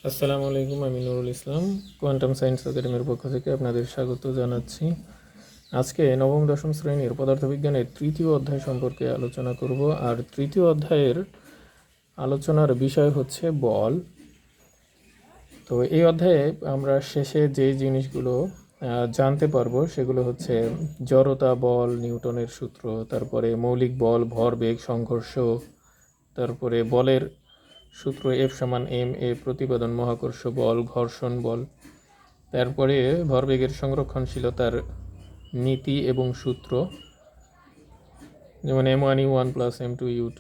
আসসালামু আলাইকুম, আমি নুরুল ইসলাম কোয়ান্টাম সায়েন্স একাডেমির পক্ষ থেকে আপনাদের স্বাগত জানাচ্ছি। আজকে নবম দশম শ্রেণীর পদার্থবিজ্ঞানের তৃতীয় অধ্যায় সম্পর্কে আলোচনা করব। আর তৃতীয় অধ্যায়ের আলোচনার বিষয় হচ্ছে বল। তো এই অধ্যায়ে আমরা শেষে যে জিনিসগুলো জানতে পারবো সেগুলো হচ্ছে জড়তা, বল, নিউটনের সূত্র, তারপরে মৌলিক বল, ভরবেগ, সংঘর্ষ, তারপরে বলের সূত্র F=ma, প্রতিপাদন, মহাকর্ষ বল, ঘর্ষণ বল, তারপরে ভরবেগের সংরক্ষণশীলতার নীতি এবং সূত্র, যেমন m1u1 plus m2u2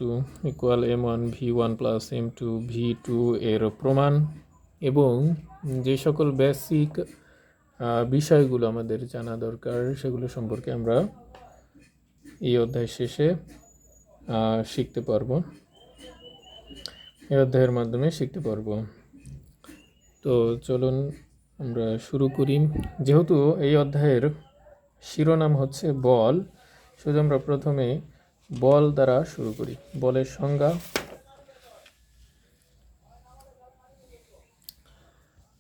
equal m1v1 plus m2v2 এর প্রমাণ, এবং যে সকল বেসিক বিষয়গুলো আমাদের জানা দরকার সেগুলো সম্পর্কে আমরা এই অধ্যায় শেষে শিখতে পারবো, এই অধ্যায়ের মাধ্যমে শিখতে পারবো। তো চলুন আমরা শুরু করি। যেহেতু এই অধ্যায়ের শিরোনাম হচ্ছে বল, শুধু আমরা প্রথমে বল দ্বারা শুরু করি। বলের সংজ্ঞা।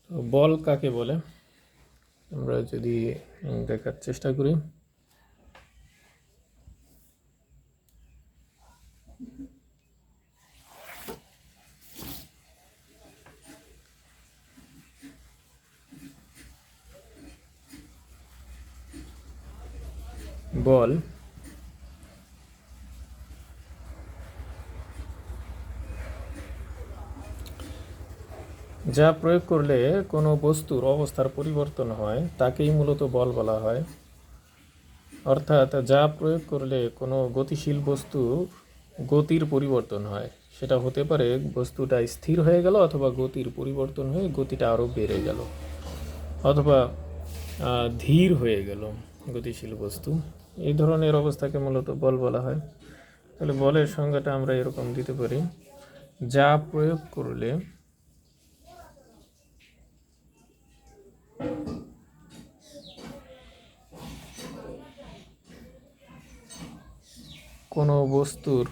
তো বল কাকে বলে আমরা যদি দেখার চেষ্টা করি। বল যা প্রয়োগ করলে কোনো বস্তুর অবস্থার পরিবর্তন হয় তাকেই মূলত বল বলা হয়। অর্থাৎ যা প্রয়োগ করলে কোনো গতিশীল বস্তুর গতির পরিবর্তন হয়, সেটা হতে পারে বস্তুটা স্থির হয়ে গেল, অথবা গতির পরিবর্তন হয়ে গতিটা আরও বেড়ে গেল, অথবা ধীর হয়ে গেল গতিশীল বস্তু। এই ধরনের অবস্থাকে মূলত বল বলা হয়। তাহলে বলের সংজ্ঞাটা আমরা এরকম দিতে পারি: যা প্রয়োগ করলে কোনো বস্তুর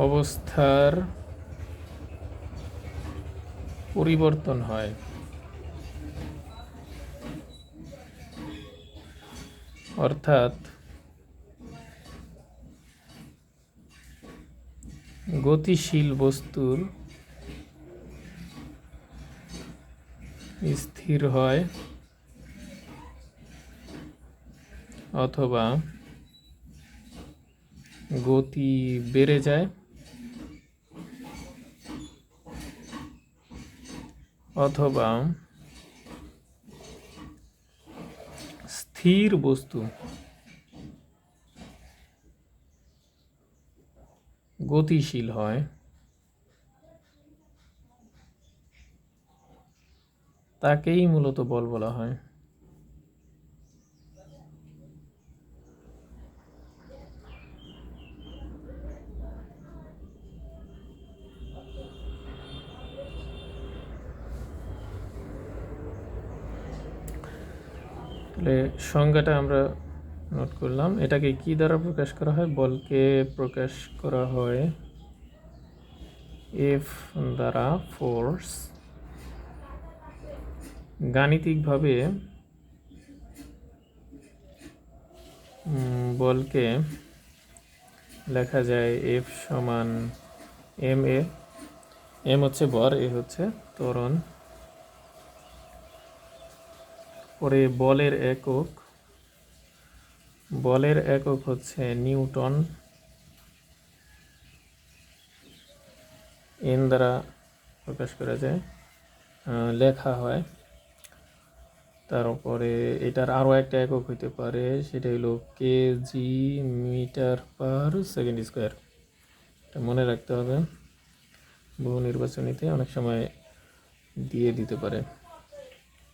অবস্থার পরিবর্তন হয়, অর্থাৎ গতিশীল বস্তুর স্থির হয় অথবা গতি বেড়ে যায়, অথবা স্থির বস্তু গতিশীল হয়, তাকেই মূলত বল বলা হয়। তাহলে সংজ্ঞাটা আমরা নোট করলাম। এটাকে কি দ্বারা প্রকাশ করা হয়? বলকে প্রকাশ করা হয় এফ দ্বারা, ফোর্স। গাণিতিকভাবে বলকে লেখা যায় এফ সমান এম এ। এম হচ্ছে ভর, এ হচ্ছে ত্বরণ। পরে বলের একক, বলের একক হচ্ছে নিউটন, এন দ্বারা প্রকাশ করা যায়, লেখা হয়। তারপরে এটার আরও একটা একক হইতে পারে, সেটা হলো kg, metre per second square. এটা মনে রাখতে হবে, বহু নির্বাচনীতে অনেক সময় দিয়ে দিতে পারে।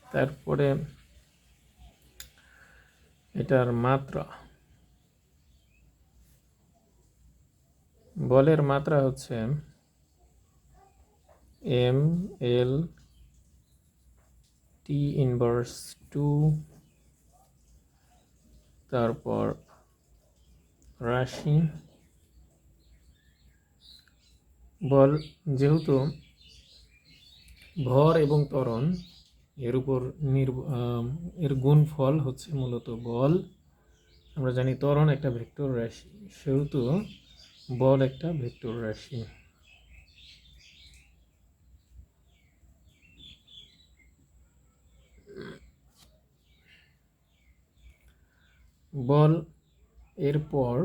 তারপরে এটার মাত্রা, বলের মাত্রা হচ্ছে এম এল টি ইনভার্স 2 তারপর রাশি। বল যেহেতু ভর এবং ত্বরণ এর উপর এর গুণফল হচ্ছে মূলত বল। আমরা জানি ত্বরণ একটা ভেক্টর রাশি, সেহেতু বল একটা ভেক্টর রাশি। বল এরপর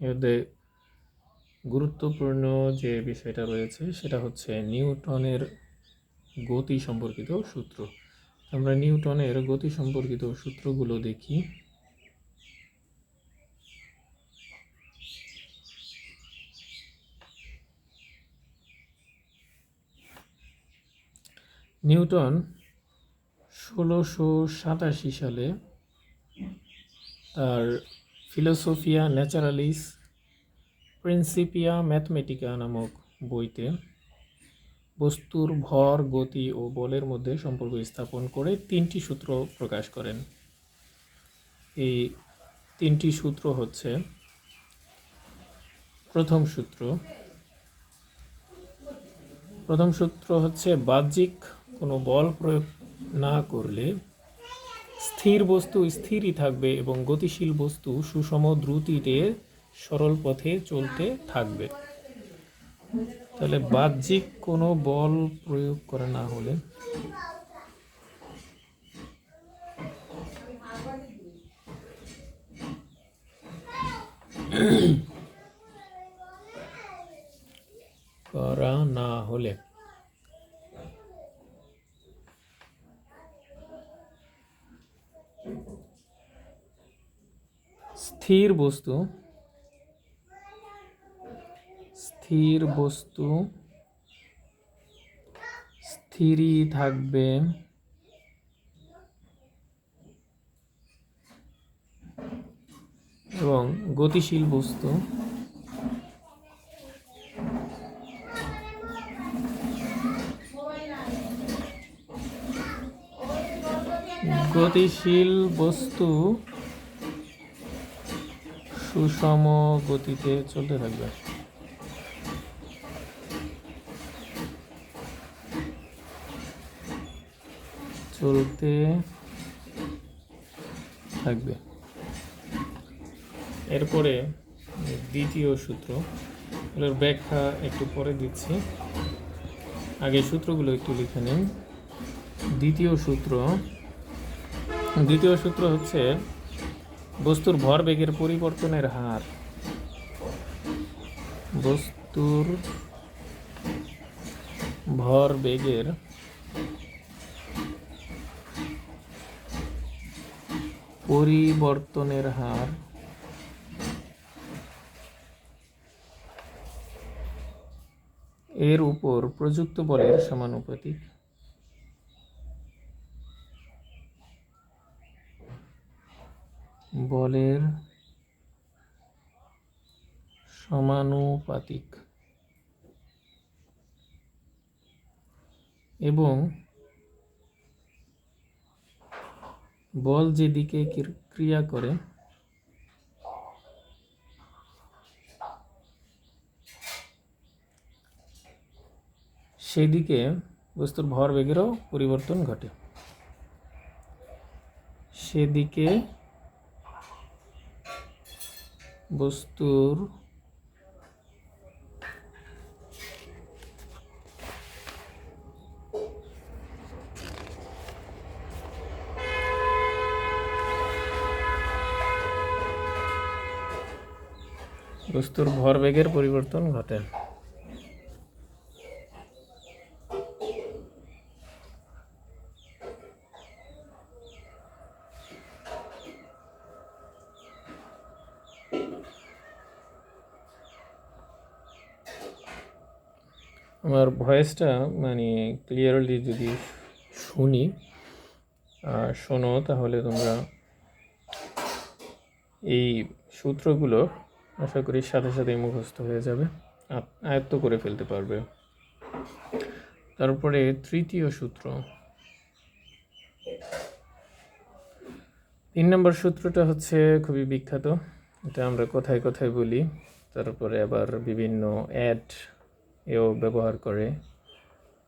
এদের গুরুত্বপূর্ণ যে বিষয়টা রয়েছে সেটা হচ্ছে নিউটনের গতি সম্পর্কিত সূত্র। আমরা নিউটনের গতি সম্পর্কিত সূত্রগুলো দেখি। নিউটন 1687 সালে তার ফিলোসোফিয়া ন্যাচারালিস প্রিন্সিপিয়া ম্যাথমেটিকা নামক বইতে বস্তুর ভর, গতি ও বলের মধ্যে সম্পর্ক স্থাপন করে 3টি সূত্র প্রকাশ করেন। এই 3টি সূত্র হচ্ছে: প্রথম সূত্র হচ্ছে বাহ্যিক কোনো বল প্রয়োগ না করলে স্থির বস্তু স্থিরই থাকবে এবং গতিশীল বস্তু সুষম দ্রুতিতে সরল পথে চলতে থাকবে। তাহলে বাহ্যিক কোনো বল প্রয়োগ করা না হলে স্থির বস্তু স্থিরই থাকবে এবং গতিশীল বস্তু সুষম গতিতে চলতে থাকবে। এরপরে দ্বিতীয় সূত্র, এর ব্যাখ্যা একটু পরে দিচ্ছি, আগে সূত্রগুলো একটু লিখে নিন। দ্বিতীয় সূত্র হচ্ছে বস্তুর ভরবেগের পরিবর্তনের হার। বস্তুর ভরবেগের পরিবর্তনের হার এর উপর প্রযুক্ত বলের সমানুপাতিক। বলের সমানুপাতিক এবং বল যেদিকে ক্রিয়া করে সেদিকে বস্তুর ভরবেগেরও পরিবর্তন ঘটে। সেদিকে বস্তুর ভরবেগের পরিবর্তন ঘটে। আমার ভয়েসটা ক্লিয়ারলি যদি শোনো তাহলে তোমরা এই সূত্রগুলো আশা করি সাথে সাথেই মুখস্থ হয়ে যাবে, আয়ত্ত করে ফেলতে পারবে। তারপরে তৃতীয় তিন নম্বর সূত্রটা হচ্ছে খুবই বিখ্যাত, এটা আমরা কোথায় কোথায় বলি, তারপরে আবার বিভিন্ন অ্যাড এও ব্যবহার করে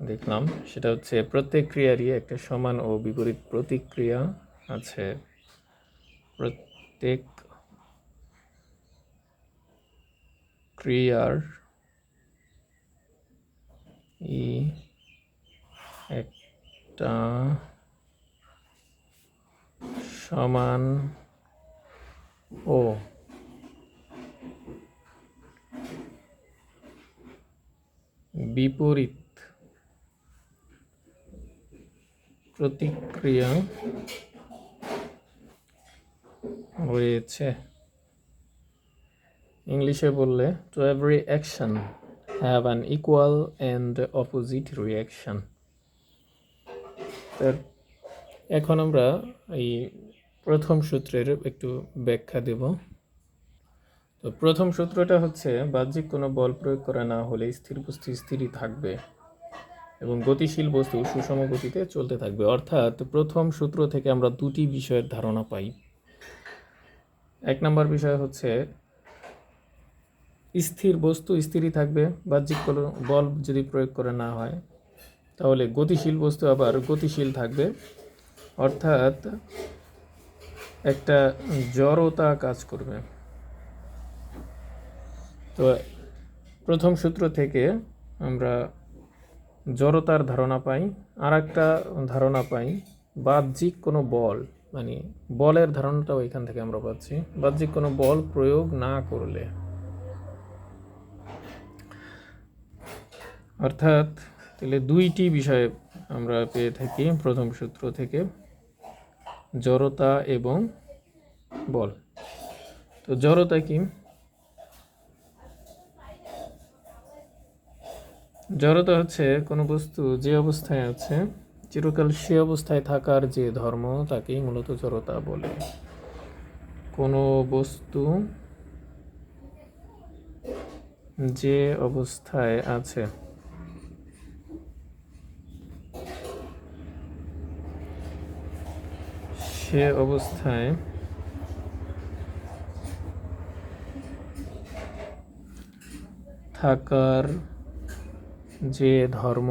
দেখলাম। সেটা হচ্ছে প্রত্যেক ক্রিয়ারই একটা সমান ও বিপরীত প্রতিক্রিয়া আছে। প্রত্যেক ক্রিয়ার একটা সমান ও বিপরীত প্রতিক্রিয়া রয়েছে। ইংলিশে বললে to every action have an equal and opposite reaction. এখন আমরা এই প্রথম সূত্রের একটু ব্যাখ্যা দেব। তো প্রথম সূত্রটা হচ্ছে বাহ্যিক কোনো বল প্রয়োগ করা না হলে স্থির বস্তু স্থিরই থাকবে এবং গতিশীল বস্তু সুষম গতিতে চলতে থাকবে। অর্থাৎ প্রথম সূত্র থেকে আমরা দুটি বিষয়ের ধারণা পাই। এক নম্বর বিষয় হচ্ছে স্থির বস্তু স্থিরই থাকবে, বাহ্যিক কোনো বল যদি প্রয়োগ করা না হয়, তাহলে গতিশীল বস্তু আবার গতিশীল থাকবে, অর্থাৎ একটা জড়তা কাজ করবে। তো প্রথম সূত্র থেকে আমরা জড়তার ধারণা পাই। আর একটা ধারণা পাই বাহ্যিক কোনো বল, মানে বলের ধারণাটাও এখান থেকে আমরা পাচ্ছি, বাহ্যিক কোনো বল প্রয়োগ না করলে, অর্থাৎ তাহলে দুইটি বিষয় আমরা পেয়ে থাকি প্রথম সূত্র থেকে, জড়তা এবং বল। তো জড়তা কি? জড়তা হচ্ছে কোনো বস্তু যে অবস্থায় আছে চিরকাল সে অবস্থায় থাকার যে ধর্ম, তাকেই মূলত জড়তা বলে। কোনো বস্তু যে অবস্থায় আছে সে অবস্থায় থাকার যে ধর্ম,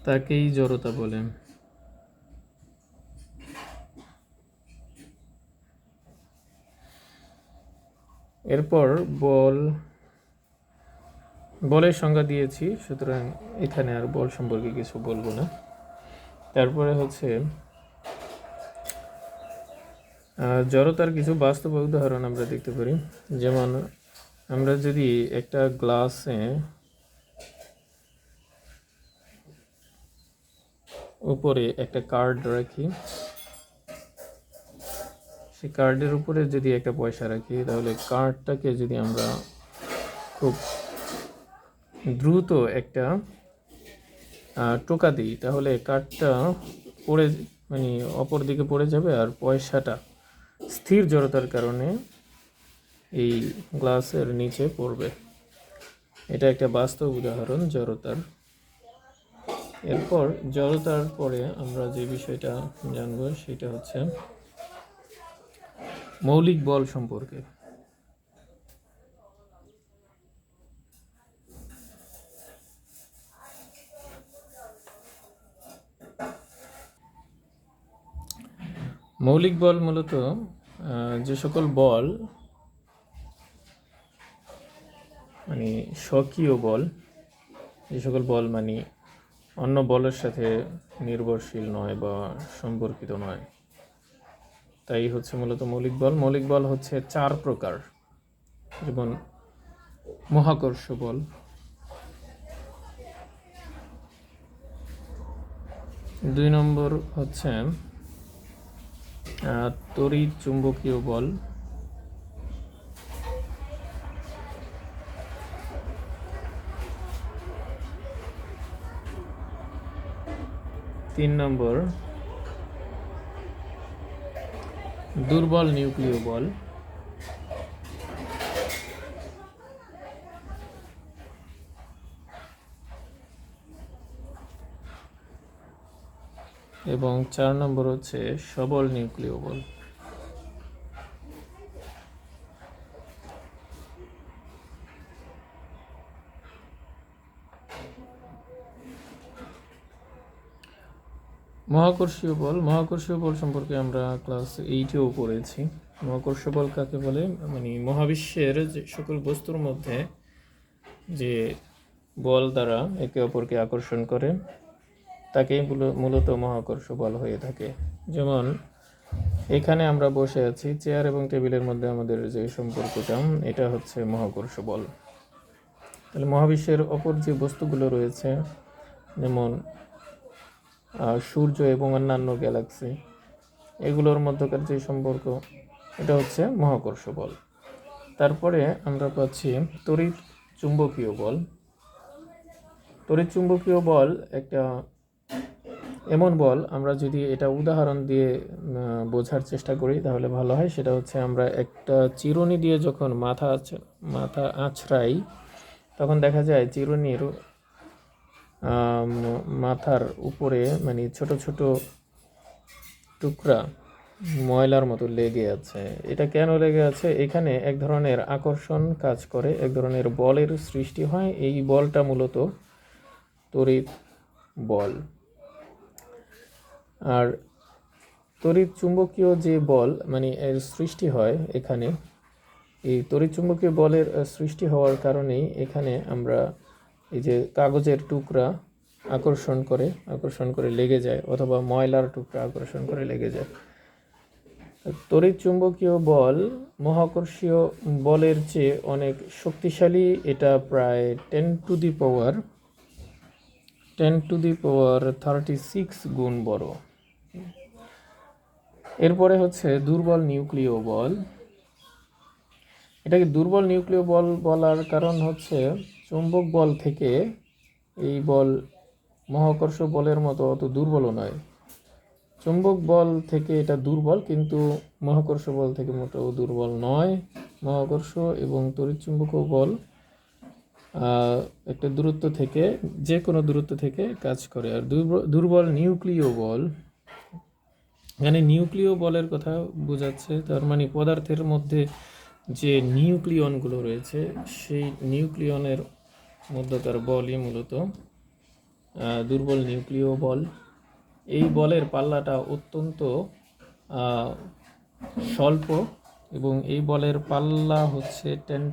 তাকেই জড়তা বলে। এরপর বলের সংজ্ঞা দিয়েছি, সুতরাং এখানে আর বল সম্পর্কে কিছু বলবো না। তারপরে হচ্ছে জড়তার কিছু বাস্তব উদাহরণ আমরা দেখতে পারি। যেমন আমরা যদি একটা গ্লাসে উপরে একটা কার্ড রাখি, সেই কার্ডের উপরে যদি একটা পয়সা রাখি, তাহলে কার্ডটাকে যদি আমরা খুব দ্রুত একটা টোকা দিই, তাহলে কার্ডটা পড়ে, মানে অপর দিকে পড়ে যাবে, আর পয়সাটা স্থির জড়তার কারণে এই গ্লাসের নিচে পড়বে। এটা একটা বাস্তব উদাহরণ জড়তার। এরপর জড়তার পরে আমরা যে বিষয়টা জানবো সেটা হচ্ছে মৌলিক বল সম্পর্কে। মৌলিক বল মূলত যে সকল বল, মানে স্বকীয় বল, যে সকল বল মানে অন্য বলের সাথে নির্ভরশীল নয় বা সম্পর্কিত নয়, তাই হচ্ছে মূলত মৌলিক বল। মৌলিক বল হচ্ছে 4 প্রকার। যেমন মহাকর্ষ বল, দুই নম্বর হচ্ছে তড়িৎ চুম্বকীয় বল, তিন নম্বর দুর্বল নিউক্লিয় বল, এবং 4 নম্বর হচ্ছে সবল নিউক্লিয় বল। মহাকর্ষীয় বল সম্পর্কে আমরা ক্লাস 8-এও পড়েছি। মহাকর্ষীয় বল কাকে বলে? মানে মহাবিশ্বের যে সকল বস্তুর মধ্যে যে বল দ্বারা একে অপরকে আকর্ষণ করে তাকেই মূলত মহাকর্ষ বল হয়ে থাকে। যেমন এখানে আমরা বসে আছি, চেয়ার এবং টেবিলের মধ্যে আমাদের যে সম্পর্কটা, এটা হচ্ছে মহাকর্ষ বল। তাহলে মহাবিশ্বের অপর যে বস্তুগুলো রয়েছে, যেমন সূর্য এবং অন্যান্য গ্যালাক্সি, এগুলোর মধ্যকার যে সম্পর্ক, এটা হচ্ছে মহাকর্ষ বল। তারপরে আমরা পাচ্ছি তড়িৎ চুম্বকীয় বল। তড়িৎ চুম্বকীয় বল একটা এমন বল, আমরা যদি এটা উদাহরণ দিয়ে বোঝার চেষ্টা করি তাহলে ভালো হয়। সেটা হচ্ছে আমরা একটা চিরুনি দিয়ে যখন মাথা আঁচড়াই, তখন দেখা যায় চিরুনির মাথার উপরে মানে ছোট ছোট টুকরা ময়লার মতো লেগে আছে। এটা কেন লেগে আছে? এখানে এক ধরনের আকর্ষণ কাজ করে, এক ধরনের বলের সৃষ্টি হয়। এই বলটা মূলত তড়িৎ বল। আর তড়িৎ চুম্বকীয় যে বল মানে এর সৃষ্টি হয়, এখানে এই তড়িৎ চুম্বকীয় বলের সৃষ্টি হওয়ার কারণেই এখানে আমরা এই যে কাগজের টুকরা আকর্ষণ করে লেগে যায়, অথবা ময়লার টুকরা আকর্ষণ করে লেগে যায়। তড়িৎ চুম্বকীয় বল মহাকর্ষীয় বলের চেয়ে অনেক শক্তিশালী। এটা প্রায় 10⁻36 গুণ বড়। এরপরে হচ্ছে দুর্বল নিউক্লিয় বল। এটাকে দুর্বল নিউক্লিয় বল বলার কারণ হচ্ছে চুম্বক বল থেকে এই বল মহাকর্ষ বলের মতো অত দুর্বলও নয়। চুম্বক বল থেকে এটা দুর্বল, কিন্তু মহাকর্ষ বল থেকে মোটেও দুর্বল নয়। মহাকর্ষ এবং তড়িৎ চুম্বকীয় বল একটা দূরত্ব থেকে, যে কোনো দূরত্ব থেকে কাজ করে। আর দুর্বল নিউক্লিয় বল, মানে নিউক্লিয় বলের কথা বোঝাচ্ছে, তার মানে পদার্থের মধ্যে যে নিউক্লিয়নগুলো রয়েছে, সেই নিউক্লিয়নের মধ্যকার বলই মূলত দুর্বল নিউক্লিয় বল। এই বলের পাল্লাটা অত্যন্ত স্বল্প, এবং এই বলের পাল্লা হচ্ছে 10⁻⁰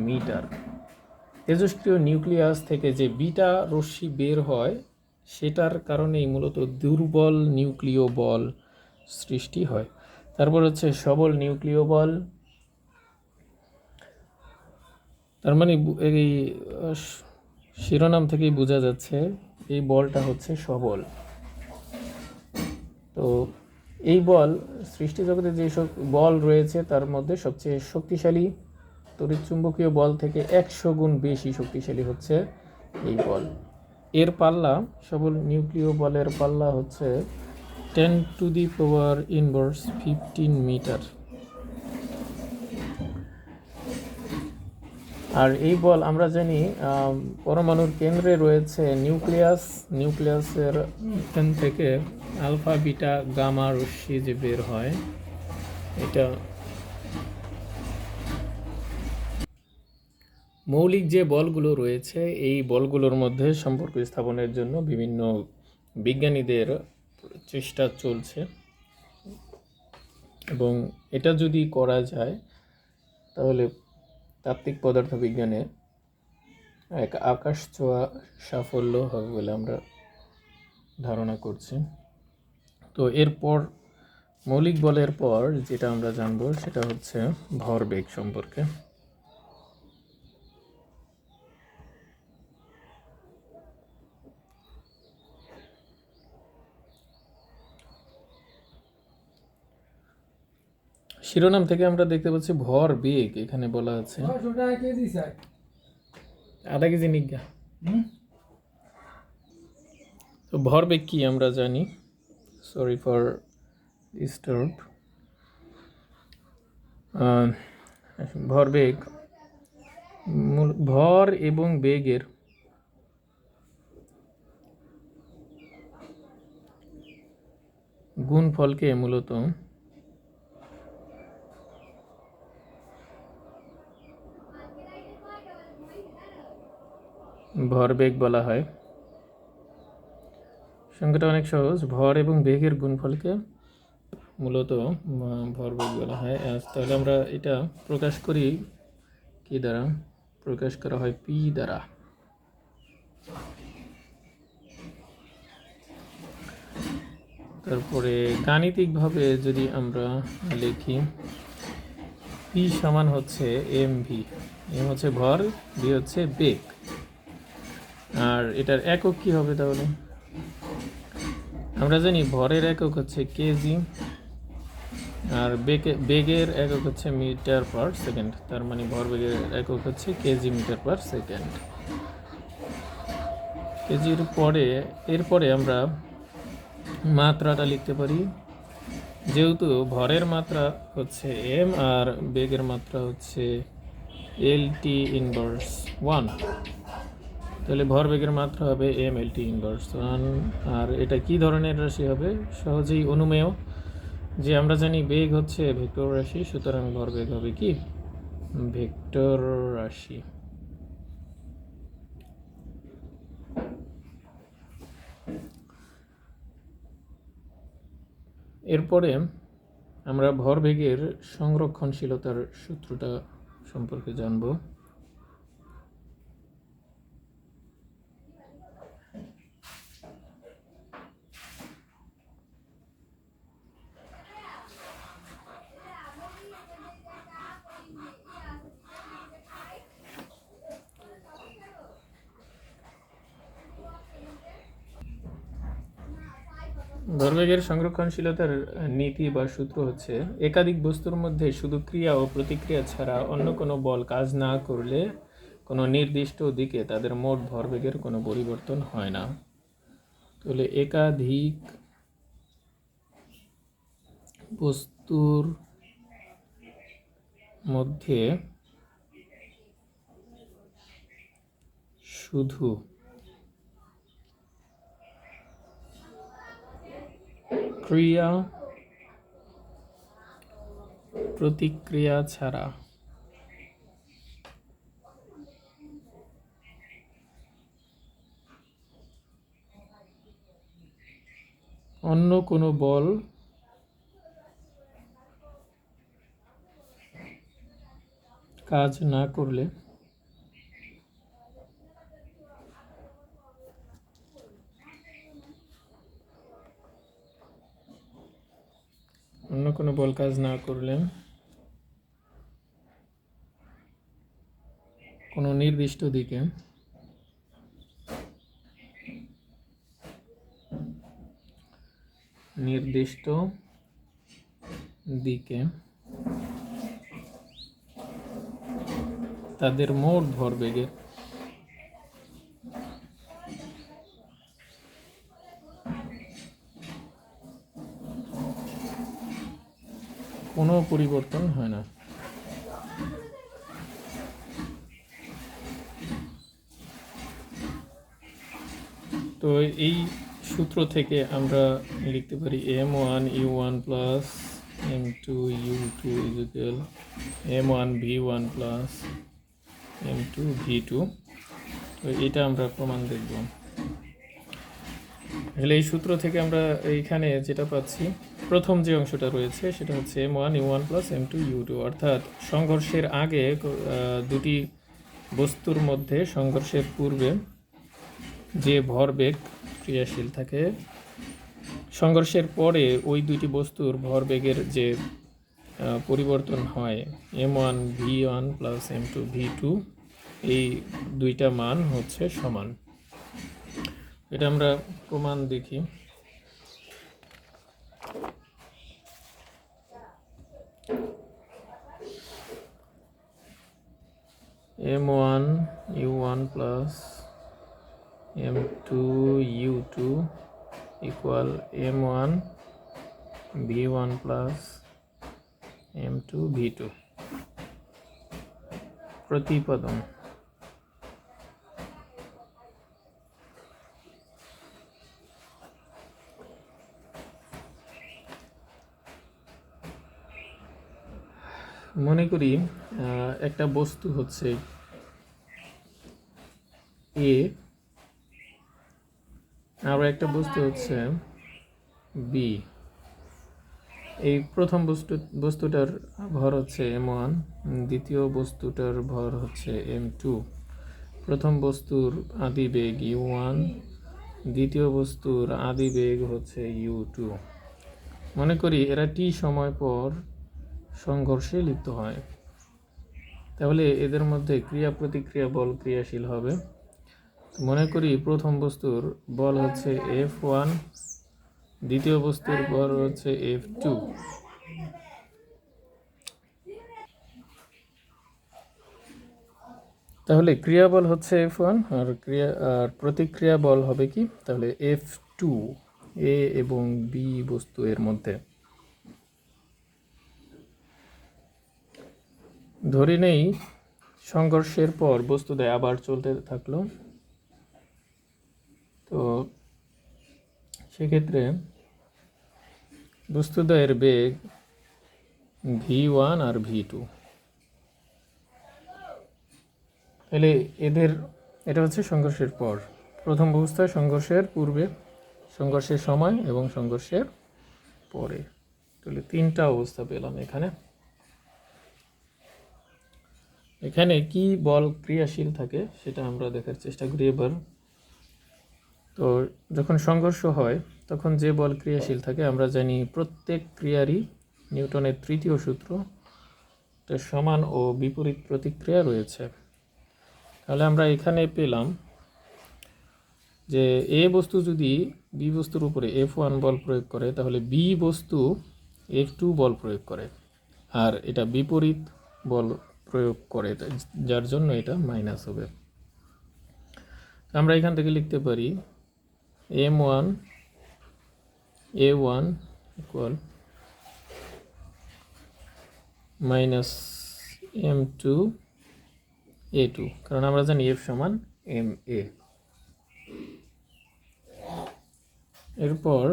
মিটার। তেজস্ক্রিয় নিউক্লিয়াস থেকে যে বিটা রশ্মি বের হয়, সেটার কারণেই মূলত দুর্বল নিউক্লিয় বল সৃষ্টি হয়। তারপর হচ্ছে সবল নিউক্লিয় বল। তার মানে এই শিরোনাম থেকেই বোঝা যাচ্ছে এই বলটা হচ্ছে সবল। তো এই বল সৃষ্টি জগতে যেসব বল রয়েছে তার মধ্যে সবচেয়ে শক্তিশালী, তড়িৎ চুম্বকীয় বল থেকে 100 গুণ বেশি শক্তিশালী হচ্ছে এই বল। এর পাল্লা, সবল নিউক্লিয় বলের পাল্লা হচ্ছে 10⁻⁻15 মিটার। আর এই বল আমরা জানি পরমাণুর কেন্দ্রে রয়েছে নিউক্লিয়াসের এখান থেকে আলফা বিটা গামা রশ্মি যে বের হয়, এটা মৌলিক যে বলগুলো রয়েছে, এই বলগুলোর মধ্যে সম্পর্ক স্থাপনের জন্য বিভিন্ন বিজ্ঞানীদের চেষ্টা চলছে, এবং এটা যদি করা যায় তাহলে তাত্ত্বিক পদার্থবিজ্ঞানে এক আকাশ ছোঁয়া সাফল্য হবে বলে আমরা ধারণা করছি। তো এরপর মৌলিক বলের পর যেটা আমরা জানবো সেটা হচ্ছে ভরবেগ সম্পর্কে। শিরোনাম থেকে আমরা দেখতে পাচ্ছি ভরবেগ, এখানে বলা আছে আধা কেজি নিজ্ঞা। তো ভরবেগ কি আমরা জানি, সরি ফর ডিস্টার্ব। ভরবেগ ভর এবং বেগের গুণফলকে মূলত ভরবেগ বলা হয়। সংখ্যাটা অনেক সহজ, ভর এবং বেগের গুণফলকে মূলত ভরবেগ বলা হয়। তাহলে আমরা এটা প্রকাশ করি কি দ্বারা? প্রকাশ করা হয় পি দ্বারা। তারপরে গাণিতিকভাবে যদি আমরা লিখি, পি সমান হচ্ছে এম ভি। এম হচ্ছে ভর, ভি হচ্ছে বেগ। আর এটার একক কি হবে তাহলে? আমরা জানি ভরের একক হচ্ছে কেজি, আর বেগের একক হচ্ছে মিটার পার সেকেন্ড। তার মানে ভরবেগের একক হচ্ছে কেজি মিটার পার সেকেন্ড। কেজির পরে এরপরে আমরা মাত্রাটা লিখতে পারি। যেহেতু ভরের মাত্রা হচ্ছে এম আর বেগের মাত্রা হচ্ছে এলটি ইনভার্স 1, তাহলে ভরবেগের মাত্রা হবে এম এলটি ইনভার্স 1। আর এটা কি ধরনের রাশি হবে? সহজেই অনুমেয়, যে আমরা জানি বেগ হচ্ছে ভেক্টর রাশি, সুতরাং ভরবেগ হবে কি? ভেক্টর রাশি। এরপরে আমরা ভরবেগের সংরক্ষণশীলতার সূত্রটা সম্পর্কে জানব। ভরবেগের সংরক্ষণশীলতার নীতি বা সূত্র হচ্ছে, একাধিক বস্তুর মধ্যে শুধু ক্রিয়া ও প্রতিক্রিয়া ছাড়া অন্য কোনো বল কাজ না করলে কোনো নির্দিষ্ট দিকে তাদের মোট ভরবেগের কোনো পরিবর্তন হয় না। তাহলে একাধিক বস্তুর মধ্যে শুধু ক্রিয়া প্রতিক্রিয়া ছাড়া অন্য কোনো বল কাজ না করলে কোনো নির্দিষ্ট দিকে তাদের মোট ভরবেগের কোনো পরিবর্তন হয় না। তো এই সূত্র থেকে আমরা লিখতে পারি m1 u1 plus m2 u2 equal m1 v1 plus m2 v2। তো এটা আমরা প্রমাণ দেখব। তাহলে এই সূত্র থেকে আমরা এইখানে যেটা পাচ্ছি, প্রথম যে অংশটা রয়েছে সেটা হচ্ছে m1 u1 plus m2 u2, অর্থাৎ সংঘর্ষের আগে দুটি বস্তুর মধ্যে সংঘর্ষের পূর্বে যে ভরবেগ ক্রিয়াশীল থাকে, সংঘর্ষের পরে ওই দুইটি বস্তুর ভরবেগের যে পরিবর্তন হয় m1 v1 plus m2 v2, এই দুইটা মান হচ্ছে সমান। এটা আমরা প্রমাণ দেখি। m1 u1 plus m2 u2 equal m1 v1 plus m2 v2 প্রতিপদম। মনে করি একটা বস্তু হচ্ছে এ, আর একটা বস্তু হচ্ছে বি। এই প্রথম বস্তুটার ভর হচ্ছে m1, দ্বিতীয় বস্তুটার ভর হচ্ছে m2। প্রথম বস্তুর আদিবেগ u1, দ্বিতীয় বস্তুর আদিবেগ হচ্ছে u2। মনে করি এরা t সময় পর সংঘর্ষে লিপ্ত হয়, তাহলে এদের মধ্যে ক্রিয়া প্রতিক্রিয়া বল ক্রিয়াশীল হবে। মনে করি প্রথম বস্তুর বল হচ্ছে F1, দ্বিতীয় বস্তুর বল হচ্ছে F2। তাহলে ক্রিয়া বল হচ্ছে F1 আর প্রতিক্রিয়া বল হবে কি, তাহলে F2 এ এবং বি বস্তু এর মধ্যে। ধরে নেই সংঘর্ষের পর বস্তুদ্বয় আবার চলতে থাকলো, তো সেক্ষেত্রে বস্তুদ্বয়ের বেগ v1 আর v2। তাহলে এটা হচ্ছে সংঘর্ষের পর। প্রথম অবস্থায় সংঘর্ষের পূর্বে, সংঘর্ষের সময় এবং সংঘর্ষের পরে। তাহলে তিনটা অবস্থা পেলাম এখানে। এখানে কি বল ক্রিয়াশীল থাকে সেটা আমরা দেখার চেষ্টা করি এবার। তো যখন সংঘর্ষ হয় তখন যে বল ক্রিয়াশীল থাকে আমরা জানি প্রত্যেক ক্রিয়ারই নিউটনের তৃতীয় সূত্র সমান ও বিপরীত প্রতিক্রিয়া রয়েছে। তাহলে আমরা এখানে পেলাম যে এ বস্তু যদি বি বস্তুর উপরে F1 বল প্রয়োগ করে তাহলে বি বস্তু F2 বল প্রয়োগ করে, আর এটা বিপরীত বল প্রয়োগ করে, যার জন্য এটা মাইনাস হবে। আমরা এখান থেকে লিখতে পারি M1 A1 equal minus M2 A2, কারণ আমরা জানি F সমান MA। এরপর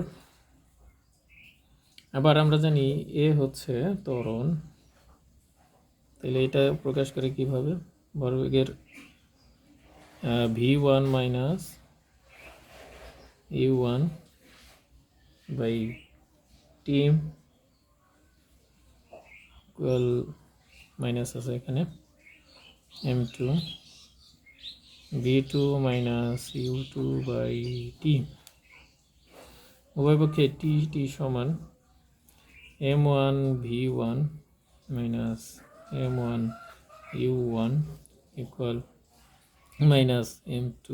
আবার আমরা জানি এ হচ্ছে ত্বরণ, তাহলে এটা প্রকাশ করে কিভাবে, ভরবেগের v1 minus u1 by t equal minus আছে এখানে m2 v2 minus u2 by t। উভয় পক্ষে t সমান m1 v1 minus m1 u1 equal minus m2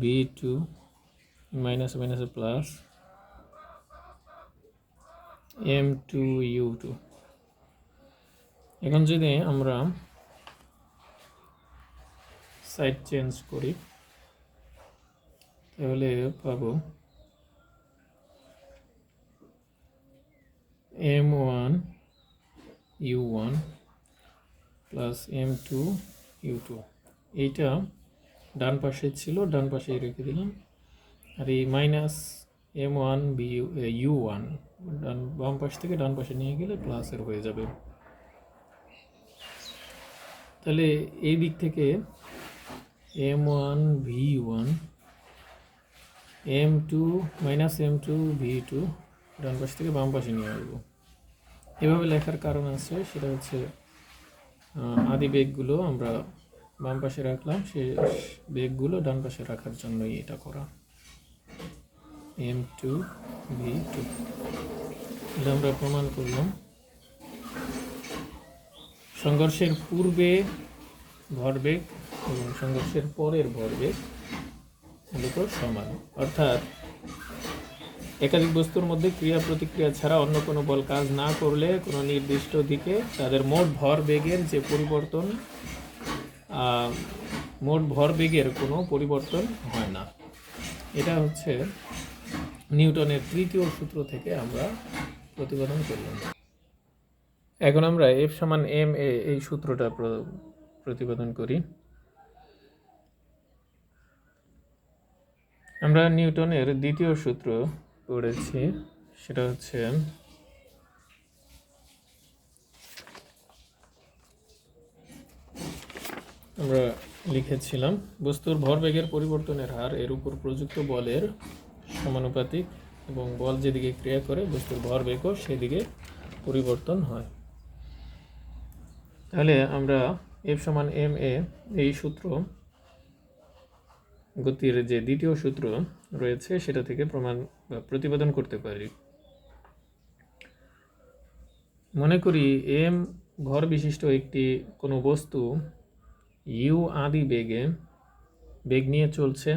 v2 minus minus plus m2 u2। এখন যদি আমরা সাইড চেঞ্জ করি তাহলে পাবো m1 u1 plus m2 u2। এইটা ডান পাশে ছিল, ডান পাশে রেখে দিলাম, আর এই মাইনাস m1 u1 বাম পাশ থেকে ডান পাশে নিয়ে গেলে প্লাসের হয়ে যাবে। তাহলে এই দিক থেকে m1 v1 m2 minus m2 v2 ডান পাশ থেকে বাম পাশে নিয়ে আসবো। এভাবে লেখার কারণ আছে, সেটা হচ্ছে আদি বেগগুলো আমরা বাম পাশে রাখলাম, সে বেগগুলো ডান পাশে রাখার জন্যই এটা করা। m2 v2 এটা আমরা প্রমাণ করলাম। সংঘর্ষের পূর্বে ভরবেগ এবং সংঘর্ষের পরের ভরবেগ মূলত সমান, অর্থাৎ একাধিক বস্তুর মধ্যে ক্রিয়া প্রতিক্রিয়া ছাড়া অন্য কোনো বল কাজ না করলে কোনো নির্দিষ্ট দিকে তাদের মোট ভরবেগের যে পরিবর্তন, মোট ভরবেগের কোনো পরিবর্তন হয় না। এটা হচ্ছে নিউটনের তৃতীয় সূত্র থেকে আমরা প্রতিপাদন করলাম। এখন আমরা F সমান ma এই সূত্রটা প্রতিপাদন করি। আমরা নিউটনের দ্বিতীয় সূত্র পড়েছি, সেটা হচ্ছে আমরা লিখেছিলাম বস্তুর ভরবেগের পরিবর্তনের হার এর উপর প্রযুক্ত বলের সমানুপাতিক এবং বল যেদিকে ক্রিয়া করে বস্তুর ভরবেগও সেদিকে পরিবর্তন হয়। তাহলে আমরা এফ সমান এম এ এই সূত্র গতির যে দ্বিতীয় সূত্র রয়েছে সেটা থেকে প্রমাণ বা প্রতিপাদন করতে পারি। মনে করি এম ভর বিশিষ্ট একটি কোনো বস্তু ইউ আদি বেগ নিয়ে চলছে,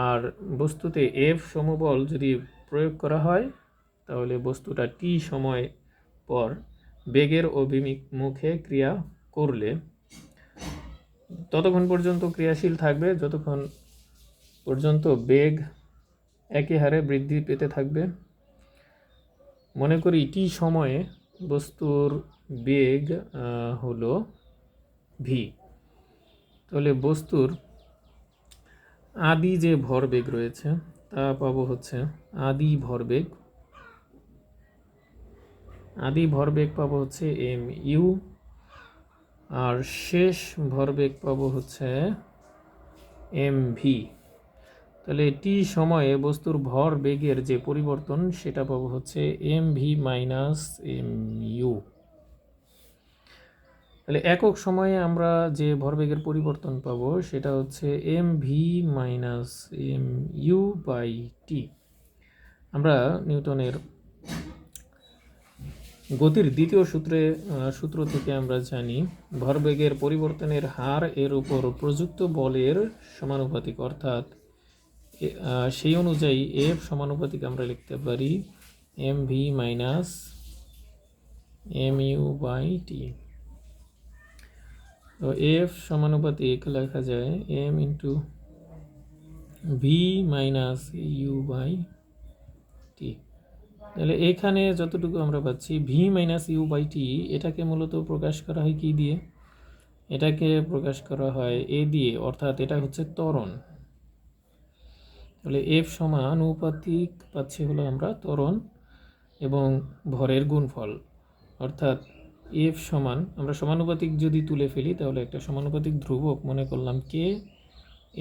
আর বস্তুতে এফ সমবল যদি প্রয়োগ করা হয় তাহলে বস্তুটা টি সময় পর বেগের অভিমুখে ক্রিয়া করলে ততক্ষণ পর্যন্ত ক্রিয়াশীল থাকবে যতক্ষণ পর্যন্ত বেগ একই হারে বৃদ্ধি পেতে থাকবে। মনে করি টি সময়ে বস্তুর বেগ হলো ভি। তাহলে বস্তুর আদি যে ভরবেগ রয়েছে তা পাবো হচ্ছে আদি ভরবেগ পাবো হচ্ছে এম ইউ, আর শেষ ভরবেগ পাবো হচ্ছে এম ভি। তাহলে টি সময়ে বস্তুর ভর বেগের যে পরিবর্তন সেটা পাবো হচ্ছে M V minus M U. তাহলে একক সময়ে আমরা যে ভরবেগের পরিবর্তন পাবো সেটা হচ্ছে M V minus M U by T. আমরা নিউটনের গতির দ্বিতীয় সূত্র থেকে আমরা জানি ভরবেগের পরিবর্তনের হার এর উপর প্রযুক্ত বলের সমানুপাতিক, অর্থাৎ সেই অনুযায়ী এফ সমানুপাতিক আমরা লিখতে পারি M V minus M U by T. তো এফ সমানুপাতিক লেখা যায় M into V minus U by T. তাহলে এখানে যতটুকু আমরা পাচ্ছি V minus U by T, এটাকে মূলত প্রকাশ করা হয় কি দিয়ে? এটাকে প্রকাশ করা হয় এ দিয়ে, অর্থাৎ এটা হচ্ছে ত্বরণ। তাহলে এফ সমানুপাতিক পাচ্ছি হলো আমরা ত্বরণ এবং ভরের গুণফল, অর্থাৎ এফ সমান আমরা সমানুপাতিক যদি তুলে ফেলি তাহলে একটা সমানুপাতিক ধ্রুবক মনে করলাম কে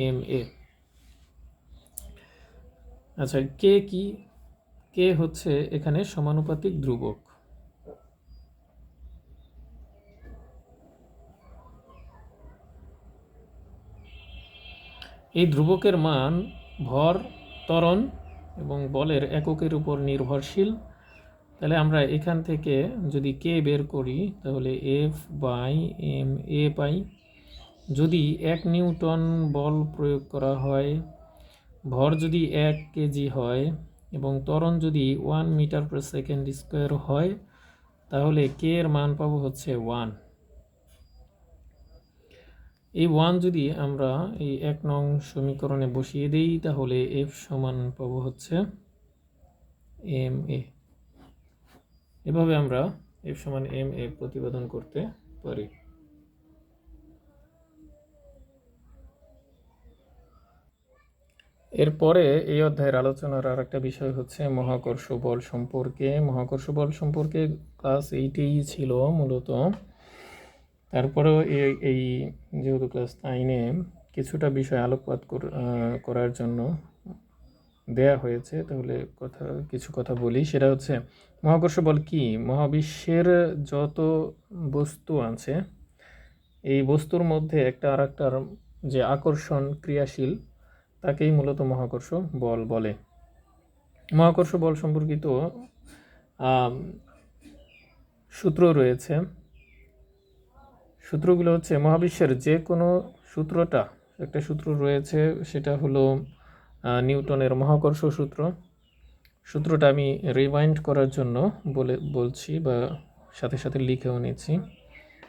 এম এ। আচ্ছা, কে কি? কে হচ্ছে এখানে সমানুপাতিক ধ্রুবক। এই ধ্রুবকের মান ভর, ত্বরণ এবং বলের এককের উপর নির্ভরশীল। তাহলে আমরা এখান থেকে যদি কে বের করি তাহলে এফ বাই এম এ পাই। যদি 1 নিউটন বল প্রয়োগ করা হয়, ভর যদি 1 কেজি হয় এবং ত্বরণ যদি 1 মিটার পার সেকেন্ড স্কোয়ার হয় তাহলে কে এর মান পাবো হচ্ছে 1। এই 1 যদি আমরা এই 1 নং সমীকরণে বসিয়ে দিই তাহলে এফ সমান পাবো হচ্ছে এম এ। এভাবে আমরা এফ সমান এম এ প্রতিপাদন করতে পারি। এরপরে এই অধ্যায়ের আলোচনার আর একটা বিষয় হচ্ছে মহাকর্ষ বল সম্পর্কে। মহাকর্ষ বল সম্পর্কে ক্লাস 8এই ছিল মূলত, তারপরেও এই যেহেতু ক্লাস 9-এ কিছুটা বিষয় আলোকপাত করার জন্য দেয়া হয়েছে, তাহলে কিছু কথা বলি। সেটা হচ্ছে মহাকর্ষ বল কি? মহাবিশ্বের যত বস্তু আছে এই বস্তুর মধ্যে একটা আর একটার যে আকর্ষণ ক্রিয়াশীল তাকেই মূলত মহাকর্ষ বল বলে। মহাকর্ষ বল সম্পর্কিত সূত্র রয়েছে। সূত্রগুলো হচ্ছে মহাবিশ্বের যে কোনো একটা সূত্র রয়েছে, সেটা হলো নিউটনের মহাকর্ষ সূত্রটা আমি রিমাইন্ড করার জন্য বলছি বা সাথে সাথে লিখেও নিচ্ছি।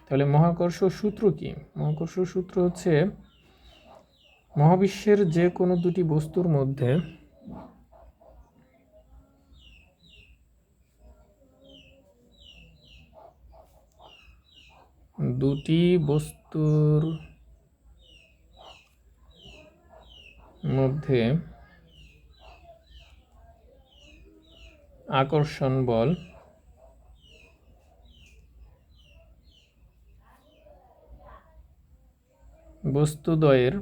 তাহলে মহাকর্ষ সূত্র কি? মহাকর্ষ সূত্র হচ্ছে মহাবিশ্বের যে কোনো দুটি বস্তুর মধ্যে আকর্ষণ বল বস্তুদ্বয়ের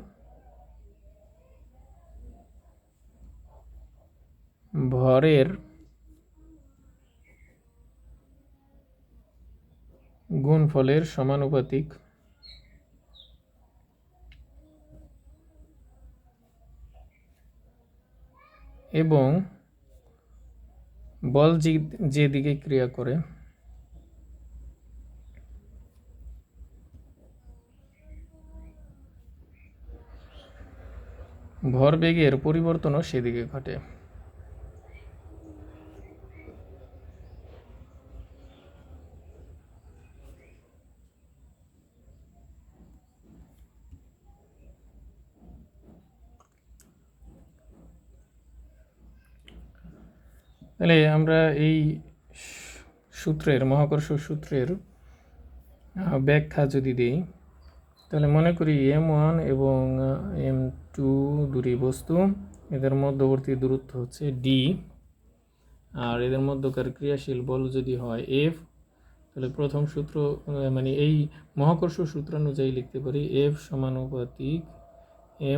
ভরের গুণফলের সমানুপাতিক এবং বল যে দিকে ক্রিয়া করে ভরবেগের পরিবর্তনও সেদিকে ঘটে। তাহলে আমরা এই সূত্রের মহাকর্ষ সূত্রের ব্যাখ্যা যদি দিই, তাহলে মনে করি m1 এবং m2 দুটি বস্তু, এদের মধ্যবর্তী দূরত্ব হচ্ছে d, আর এদের মধ্যকার ক্রিয়াশীল বল যদি হয় F, তাহলে প্রথম সূত্র মানে এই মহাকর্ষ সূত্র অনুযায়ী লিখতে পারি F সমানুপাতিক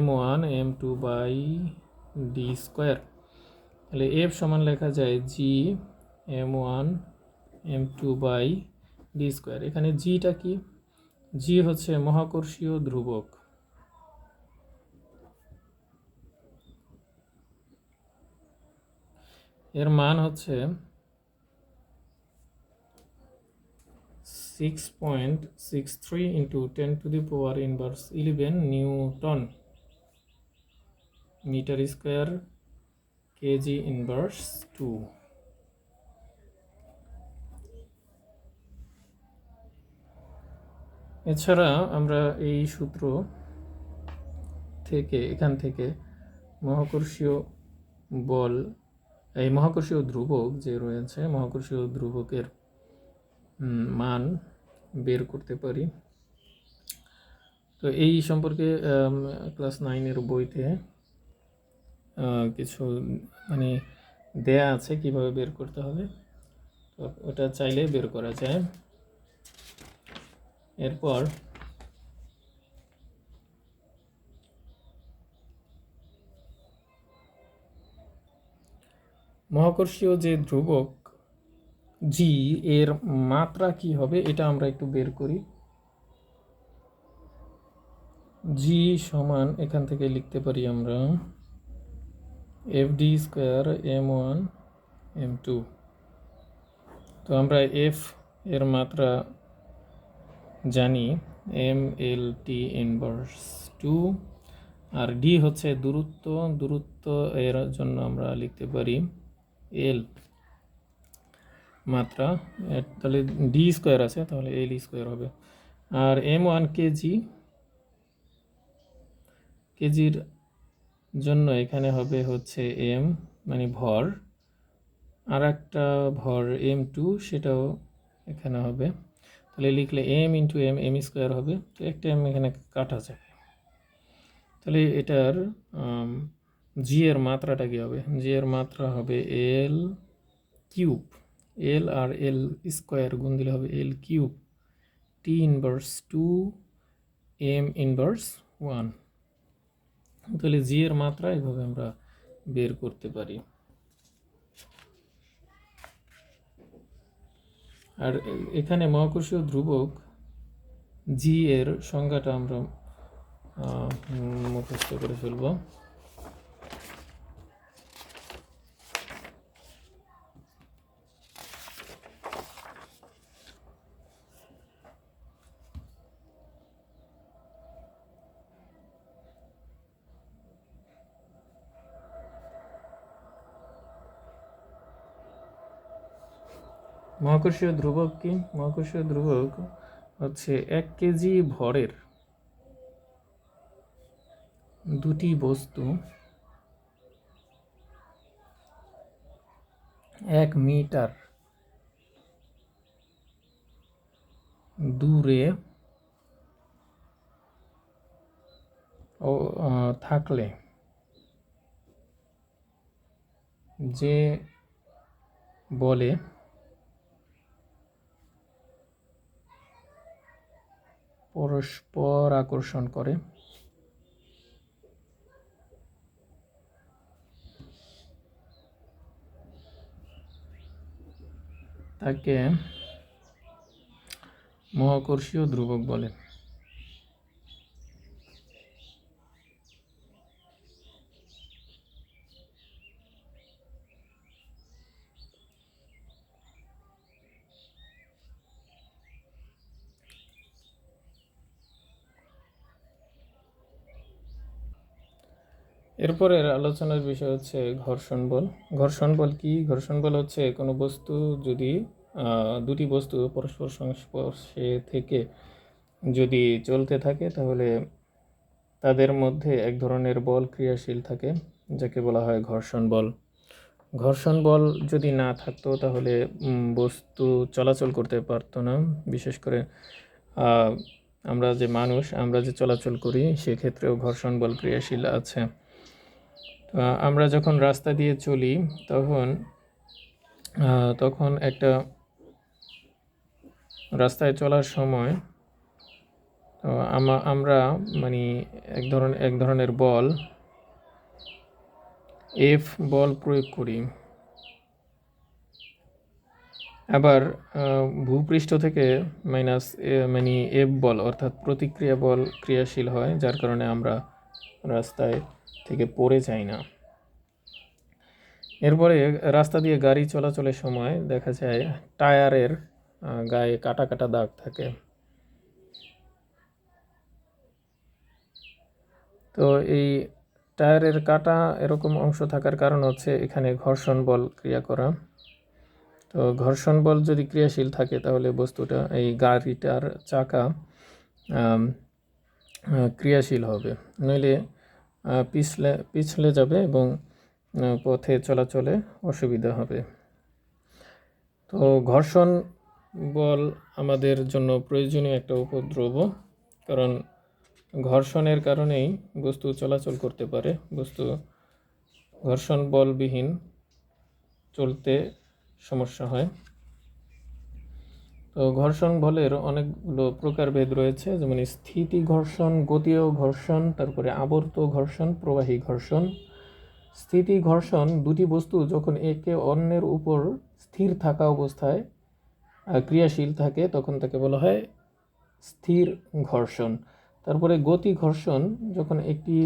m1 m2 by d square. তাহলে F সমান লেখা যায় g m1 m2 by d square. এখানে gটা কি? g হচ্ছে মহাকর্ষীয় ধ্রুবক। এর মান হচ্ছে 6.63 into 10 to the power inverse 11 newton metre square kg inverse 2। এছাড়া আমরা এই সূত্র থেকে এখান থেকে মহাকর্ষীয় বল, এই মহাকর্ষীয় ধ্রুবক যে রয়েছে, মহাকর্ষীয় ধ্রুবকের মান বের করতে পারি। তো এই সম্পর্কে ক্লাস 9-এর বইতে কিছু মানে দেয়া আছে কিভাবে বের করতে হবে, তো ওটা চাইলে বের করা যায়। এরপর মহাকর্ষীয় যে ধ্রুবক জি, এর মাত্রা কি হবে এটা আমরা একটু বের করি। জি সমান এখান থেকে লিখতে পারি আমরা FD স্কোয়ার m1 m2। তো আমরা F এর মাত্রা জানি mLT ইনভার্স 2, আর D হচ্ছে দূরত্ব এর জন্য আমরা লিখতে পারি L মাত্রা, তাহলে D স্কোয়ার আছে, তাহলে L স্কোয়ার হবে। আর m1 কেজির জন্য এখানে হবে হচ্ছে m মানে ভর, আর একটা ভর m2 সেটাও এখানে হবে। তাহলে লিখলে m ইন্টু m স্কোয়ার হবে, তো একটা m এখানে কাটা যায়। তাহলে এটার জি এর মাত্রাটা কি হবে? জি এর মাত্রা হবে l কিউব, l আর l স্কোয়ার গুণ দিলে হবে l cube t inverse 2 m inverse 1। তাহলে জি এর মাত্রা এভাবে আমরা বের করতে পারি। আর এখানে মহাকর্ষীয় ধ্রুবক জি এর সংজ্ঞাটা আমরা মুখস্থ করে ফেলব। মহাকর্ষীয় ধ্রুবক কি? মহাকর্ষীয় ধ্রুবক হচ্ছে 1 কেজি ভরের দুটি বস্তু 1 মিটার দূরে থাকলে যে বলে পরস্পর আকর্ষণ করে তাকে মহাকর্ষীয় ধ্রুবক বলে। এরপরের আলোচনার বিষয় হচ্ছে ঘর্ষণ বল। ঘর্ষণ বল কি? ঘর্ষণ বল হচ্ছে কোনো বস্তু যদি দুটি বস্তু পরস্পর সংস্পর্শে থেকে যদি চলতে থাকে তাহলে তাদের মধ্যে এক ধরনের বল ক্রিয়াশীল থাকে, যাকে বলা হয় ঘর্ষণ বল। ঘর্ষণ বল যদি না থাকতো তাহলে বস্তু চলাচল করতে পারতো না। বিশেষ করে আমরা যে মানুষ, আমরা যে চলাচল করি সেক্ষেত্রেও ঘর্ষণ বল ক্রিয়াশীল আছে। আমরা যখন রাস্তা দিয়ে চলি তখন একটা রাস্তায় চলার সময় আমরা মানে এক ধরনের বল এফ বল প্রয়োগ করি। আবার ভূপৃষ্ঠ থেকে এফ বল অর্থাৎ প্রতিক্রিয়া বল ক্রিয়াশীল হয়, যার কারণে আমরা রাস্তায় থেকে পড়ে যাই না। এরপরে রাস্তা দিয়ে গাড়ি চলাচলের সময় দেখা যায় টায়ারের গায়ে কাটা কাটা দাগ থাকে। তো এই টায়ারের কাটা এরকম অংশ থাকার কারণ হচ্ছে এখানে ঘর্ষণ বল ক্রিয়া করা। তো ঘর্ষণ বল যদি ক্রিয়াশীল থাকে তাহলে বস্তুটা, এই গাড়িটার চাকা ক্রিয়াশীল হবে, নইলে পিছলে যাবে এবং পথে চলাচলে অসুবিধা হবে। তো ঘর্ষণ বল আমাদের জন্য প্রয়োজনীয় একটা উপদ্রব, কারণ ঘর্ষণের কারণেই বস্তু চলাচল করতে পারে। বস্তু ঘর্ষণ বলবিহীন চলতে সমস্যা হয়। তো ঘর্ষণ বলের অনেকগুলো প্রকারভেদ রয়েছে, যেমন স্থিতি ঘর্ষণ, গতীয় ঘর্ষণ, তারপরে আবর্ত ঘর্ষণ, প্রবাহী ঘর্ষণ। স্থিতি ঘর্ষণ দুটি বস্তু যখন একে অন্যের উপর স্থির থাকা অবস্থায় ক্রিয়াশীল থাকে তখন তাকে বলা হয় স্থির ঘর্ষণ। তারপরে গতি ঘর্ষণ, যখন একটি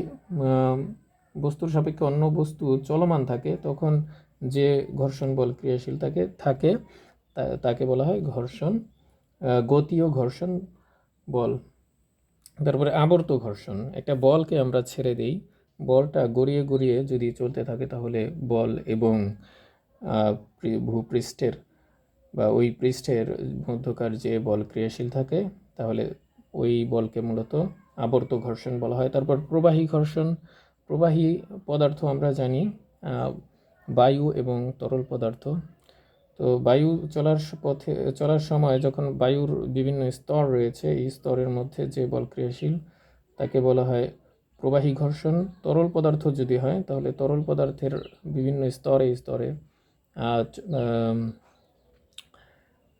বস্তুর সাপেক্ষে অন্য বস্তু চলমান থাকে তখন যে ঘর্ষণ বল ক্রিয়াশীল থাকে তাকে বলা হয় গতীয় ঘর্ষণ বল। তারপরে আবর্ত ঘর্ষণ, একটা বলকে আমরা ছেড়ে দিই, বলটা গড়িয়ে গড়িয়ে যদি চলতে থাকে তাহলে বল এবং ভূপৃষ্ঠের বা ওই পৃষ্ঠের মধ্যকার যে বল ক্রিয়াশীল থাকে তাহলে ওই বলকে মূলত আবর্ত ঘর্ষণ বলা হয়। তারপর প্রবাহী ঘর্ষণ, প্রবাহী পদার্থ আমরা জানি বায়ু এবং তরল পদার্থ। তো বায়ু চলার সময় যখন বায়ুর বিভিন্ন স্তর রয়েছে, এই স্তরের মধ্যে যে বল ক্রিয়াশীল তাকে বলা হয় প্রবাহী ঘর্ষণ। তরল পদার্থ যদি হয় তাহলে তরল পদার্থের বিভিন্ন স্তরে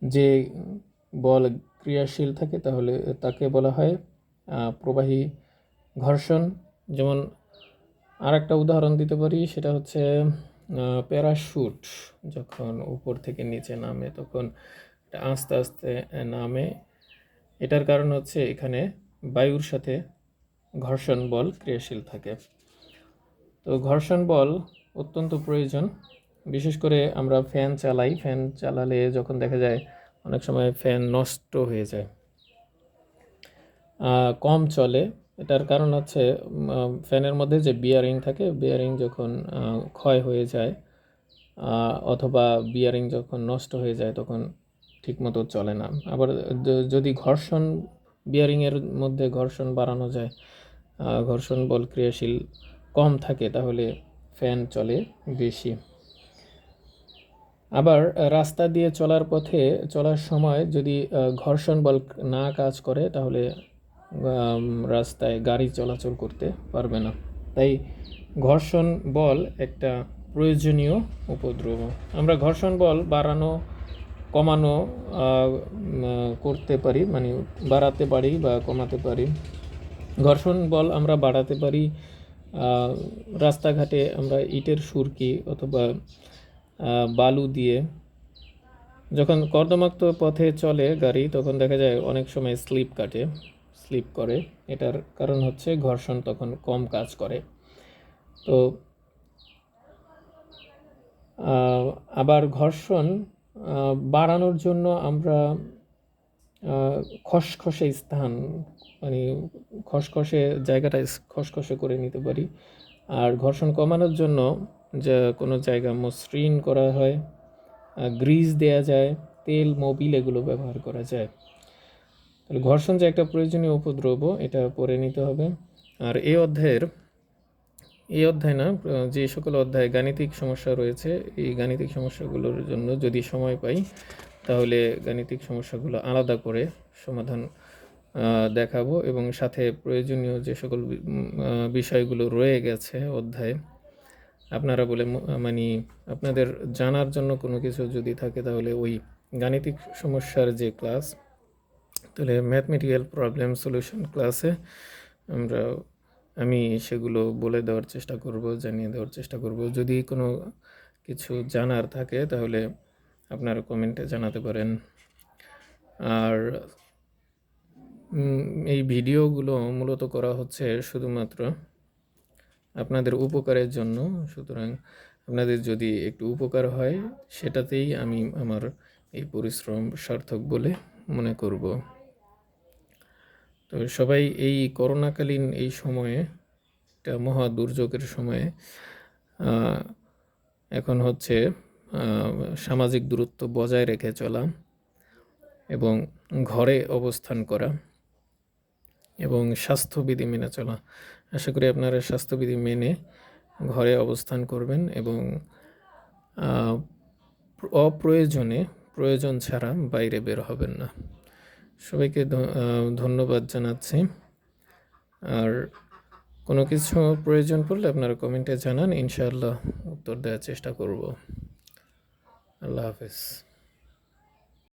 যে বল ক্রিয়াশীল থাকে তাহলে তাকে বলা হয় প্রবাহী ঘর্ষণ। যেমন আর একটা উদাহরণ দিতে পারি, সেটা হচ্ছে প্যারাশুট যখন উপর থেকে নিচে নামে তখন আস্তে আস্তে নামে। এটার কারণ হচ্ছে এখানে বায়ুর সাথে ঘর্ষণ বল ক্রিয়াশীল থাকে। তো ঘর্ষণ বল অত্যন্ত প্রয়োজন। বিশেষ করে আমরা ফ্যান চালালে যখন দেখা যায় অনেক সময় ফ্যান নষ্ট হয়ে যায়, কম চলে। এটার কারণ হচ্ছে ফ্যানের মধ্যে যে বিয়ারিং থাকে, বিয়ারিং যখন ক্ষয় হয়ে যায় অথবা বিয়ারিং যখন নষ্ট হয়ে যায় তখন ঠিকমতো চলে না। আবার যদি বিয়ারিংয়ের মধ্যে ঘর্ষণ বাড়ানো যায়, ঘর্ষণ বল ক্রিয়াশীল কম থাকে, তাহলে ফ্যান চলে বেশি। আবার রাস্তা দিয়ে চলার সময় যদি ঘর্ষণ বল না কাজ করে তাহলে রাস্তায় গাড়ি চলাচল করতে পারবে না। তাই ঘর্ষণ বল একটা প্রয়োজনীয় উপদ্রব। আমরা ঘর্ষণ বল বাড়ানো কমানো করতে পারি, মানে বাড়াতে পারি বা কমাতে পারি। ঘর্ষণ বল আমরা বাড়াতে পারি রাস্তাঘাটে আমরা ইটের সুরকি অথবা বালু দিয়ে যখন কর্দমাক্ত পথে চলে গাড়ি তখন দেখা যায় অনেক সময় স্লিপ করে। এটার কারণ হচ্ছে ঘর্ষণ তখন কম কাজ করে। তো আবার ঘর্ষণ বাড়ানোর জন্য আমরা খসখসে স্থান, মানে খসখসে জায়গাটা খসখসে করে নিতে পারি। আর ঘর্ষণ কমানোর জন্য যে কোনো জায়গা মসৃণ করা হয়, গ্রিজ দেয়া যায়, তেল, মোবিল এগুলো ব্যবহার করা যায়। তাহলে ঘর্ষণ যে একটা প্রয়োজনীয় উপদ্রব, এটা পড়ে নিতে হবে। আর এই অধ্যায় না, যে সকল অধ্যায়ে গাণিতিক সমস্যা রয়েছে, এই গাণিতিক সমস্যাগুলোর জন্য যদি সময় পাই তাহলে গাণিতিক সমস্যাগুলো আলাদা করে সমাধান দেখাবো, এবং সাথে প্রয়োজনীয় যে সকল বিষয়গুলো রয়ে গেছে অধ্যায়ে আপনারা মানে আপনাদের জানার জন্য কোনো কিছু যদি থাকে তাহলে ওই গাণিতিক সমস্যার যে ক্লাস, তাহলে ম্যাথমেটিক্যাল প্রবলেম সলিউশন ক্লাসে আমি সেগুলো বলে দেওয়ার চেষ্টা করব, জানিয়ে দেওয়ার চেষ্টা করব। যদি কোনো কিছু জানার থাকে তাহলে আপনারা কমেন্টে জানাতে পারেন। আর এই ভিডিওগুলো মূলত করা হচ্ছে শুধুমাত্র আপনাদের উপকারের জন্য, সুতরাং আপনাদের যদি একটু উপকার হয় সেটাতেই আমি আমার এই পরিশ্রম সার্থক বলে মনে করব। তো সবাই এই করোনাকালীন এই সময়ে, একটা মহা দুর্যোগের সময়ে, এখন হচ্ছে সামাজিক দূরত্ব বজায় রেখে চলা এবং ঘরে অবস্থান করা এবং স্বাস্থ্যবিধি মেনে চলা। আশা করি আপনারা স্বাস্থ্যবিধি মেনে ঘরে অবস্থান করবেন এবং প্রয়োজন ছাড়া বাইরে বের হবেন না। সবাইকে ধন্যবাদ জানাচ্ছি। আর কোনো কিছু প্রয়োজন পড়লে আপনারা কমেন্টে জানান, ইনশাআল্লাহ উত্তর দেওয়ার চেষ্টা করব। আল্লাহ হাফেজ।